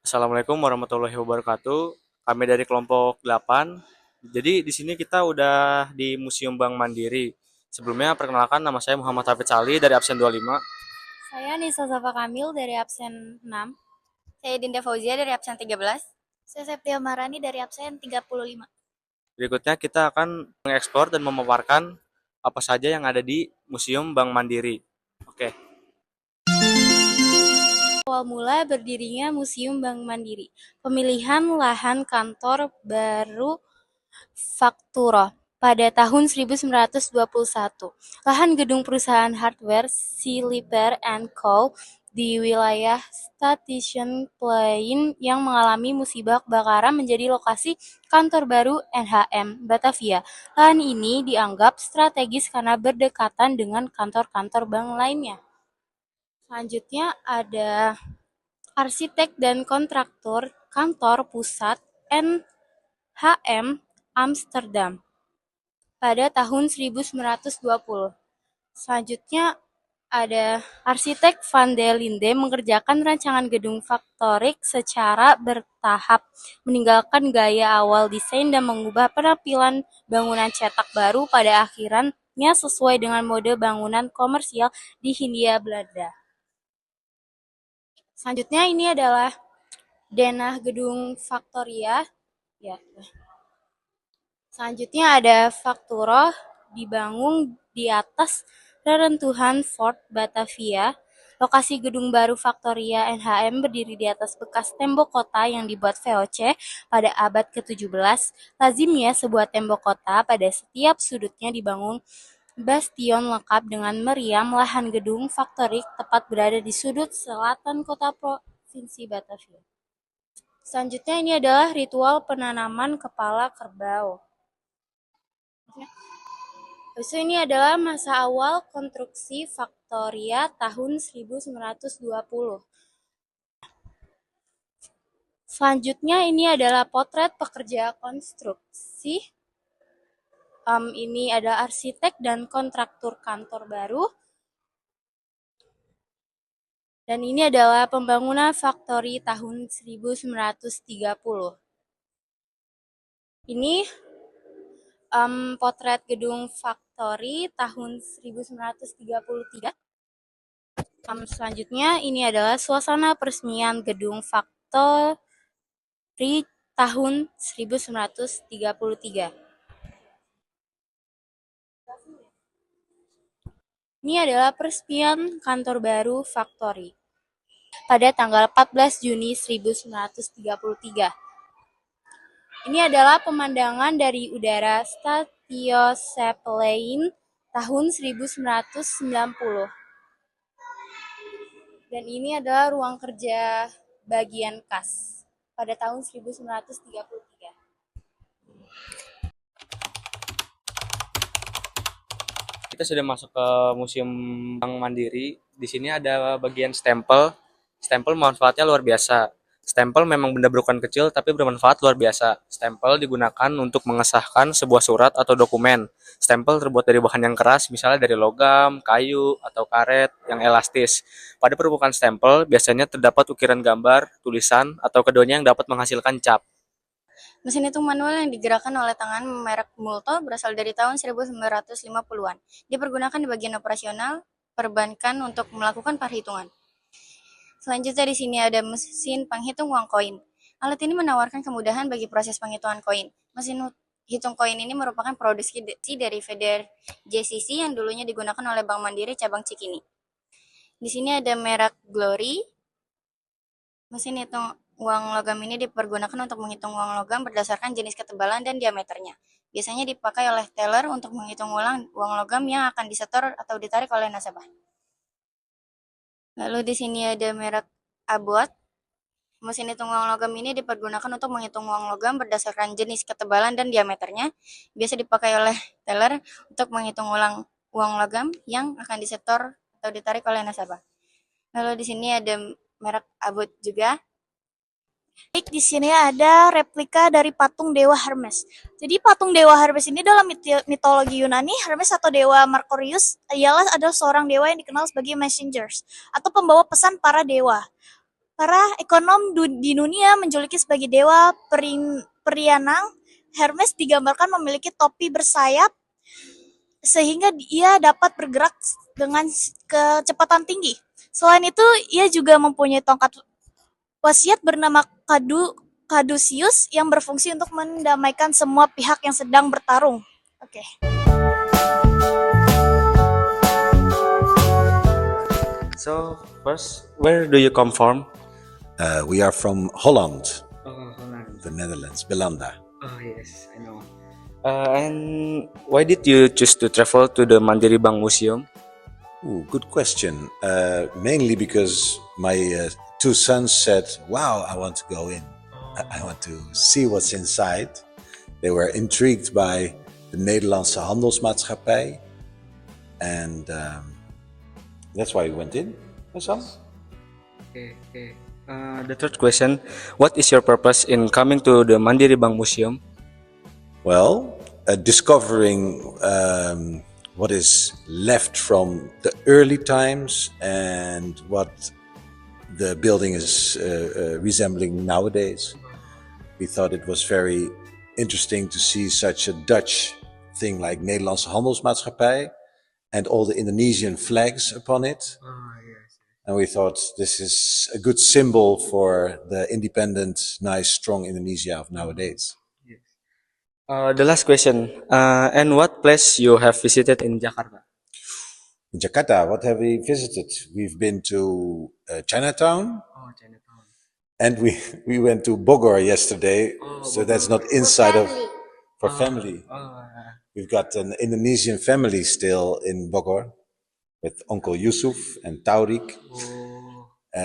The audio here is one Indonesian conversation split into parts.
Assalamualaikum warahmatullahi wabarakatuh. Kami dari kelompok 8. Jadi di sini kita udah di Museum Bank Mandiri. Sebelumnya perkenalkan, nama saya Muhammad Hafid Sali dari absen 25. Saya Nisa Safa Kamil dari absen 6. Saya Dinda Fauzia dari absen 13. Saya Septia Marani dari absen 35. Berikutnya kita akan mengeksplor dan memaparkan apa saja yang ada di Museum Bank Mandiri. Oke. Awal mula berdirinya Museum Bank Mandiri. Pemilihan lahan kantor baru Faktura pada tahun 1921. Lahan gedung perusahaan hardware Silipper and Co. di wilayah Station Plain yang mengalami musibah kebakaran menjadi lokasi kantor baru NHM Batavia. Lahan ini dianggap strategis karena berdekatan dengan kantor-kantor bank lainnya. Selanjutnya ada arsitek dan kontraktor kantor pusat NHM Amsterdam pada tahun 1920. Selanjutnya ada arsitek Van der Linde mengerjakan rancangan gedung faktorik secara bertahap, meninggalkan gaya awal desain dan mengubah penampilan bangunan cetak baru pada akhirnya sesuai dengan mode bangunan komersial di Hindia Belanda. Selanjutnya ini adalah denah gedung Faktoria. Ya. Selanjutnya ada Fakturo dibangun di atas reruntuhan Fort Batavia. Lokasi gedung baru Faktoria NHM berdiri di atas bekas tembok kota yang dibuat VOC pada abad ke-17. Lazimnya sebuah tembok kota pada setiap sudutnya dibangun bastion lengkap dengan meriam. Lahan gedung Faktorik tepat berada di sudut selatan kota Provinsi Batavia. Selanjutnya ini adalah ritual penanaman kepala kerbau. Terus ini adalah masa awal konstruksi Faktoria tahun 1920. Selanjutnya ini adalah potret pekerja konstruksi. Ini ada arsitek dan kontraktor kantor baru. Dan ini adalah pembangunan Faktori tahun 1930. Ini potret gedung Faktori tahun 1933. Selanjutnya ini adalah suasana peresmian gedung Faktori tahun 1933. Ini adalah peresmian kantor baru Faktori pada tanggal 14 Juni 1933. Ini adalah pemandangan dari udara Stasiun Zeppelin tahun 1990. Dan ini adalah ruang kerja bagian kas pada tahun 1933. Kita sudah masuk ke Museum Bank Mandiri. Di sini ada bagian stempel. Stempel manfaatnya luar biasa. Stempel memang benda berukuran kecil tapi bermanfaat luar biasa. Stempel digunakan untuk mengesahkan sebuah surat atau dokumen. Stempel terbuat dari bahan yang keras, misalnya dari logam, kayu, atau karet yang elastis. Pada permukaan stempel biasanya terdapat ukiran gambar, tulisan, atau keduanya yang dapat menghasilkan cap. Mesin hitung manual yang digerakkan oleh tangan merek Multo berasal dari tahun 1950-an. Dipergunakan di bagian operasional perbankan untuk melakukan perhitungan. Selanjutnya di sini ada mesin penghitung uang koin. Alat ini menawarkan kemudahan bagi proses penghitungan koin. Mesin hitung koin ini merupakan produksi dari Feder JCC yang dulunya digunakan oleh Bank Mandiri cabang Cikini. Di sini ada merek Glory. Mesin hitung uang logam ini dipergunakan untuk menghitung uang logam berdasarkan jenis ketebalan dan diameternya. Biasanya dipakai oleh teller untuk menghitung ulang uang logam yang akan disetor atau ditarik oleh nasabah. Lalu di sini ada merek Abbott. Mesin hitung uang logam ini dipergunakan untuk menghitung uang logam berdasarkan jenis ketebalan dan diameternya. Biasa dipakai oleh teller untuk menghitung ulang uang logam yang akan disetor atau ditarik oleh nasabah. Lalu di sini ada merek Abbott juga. Baik, di sini ada replika dari patung dewa Hermes. Jadi patung dewa Hermes ini dalam mitologi Yunani, Hermes atau dewa Merkurius adalah seorang dewa yang dikenal sebagai messengers atau pembawa pesan para dewa. Para ekonom di dunia menjuluki sebagai dewa perianang. Hermes digambarkan memiliki topi bersayap sehingga ia dapat bergerak dengan kecepatan tinggi. Selain itu, ia juga mempunyai tongkat wasiat bernama Caduceus yang berfungsi untuk mendamaikan semua pihak yang sedang bertarung. Oke. So first, where do you come from? We are from Holland, Oh, Holland. the Netherlands, Belanda. Oh yes, I know. And why did you choose to travel to the Mandiri Bank Museum? Ooh, good question. Mainly because my two sons said, "Wow, I want to go in. I want to see what's inside." They were intrigued by the Nederlandse Handelsmaatschappij, and that's why we went in. Son? Okay. The third question: what is your purpose in coming to the Mandiri Bank Museum? Well, discovering what is left from the early times and what the building is resembling nowadays. We thought it was very interesting to see such a Dutch thing like Nederlandse Handelsmaatschappij and all the Indonesian flags upon it. And we thought this is a good symbol for the independent, nice, strong Indonesia of nowadays. The last question: and what place you have visited in Jakarta? In Jakarta, what have we visited? We've been to Chinatown, Oh, Chinatown. and we went to Bogor yesterday. So that's not inside of for family. We've got an Indonesian family still in Bogor with Uncle Yusuf and Taurik.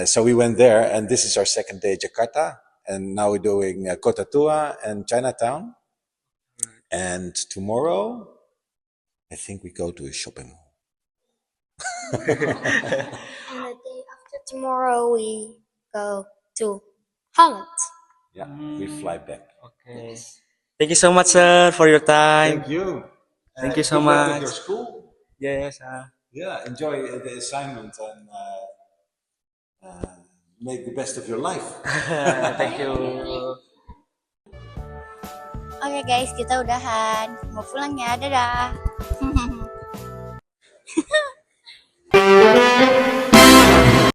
So we went there, and this is our second day Jakarta, and now we're doing Kota Tua and Chinatown. And tomorrow, I think we go to a shopping mall. And the day after tomorrow, we go to Holland. Yeah, we fly back. Okay. Thank you so much, sir, for your time. you. Thank you so good luck with much. your school. Yes. Yeah, enjoy the assignment and make the best of your life. Thank you. Oke guys, kita udahan. Mau pulang ya, dadah.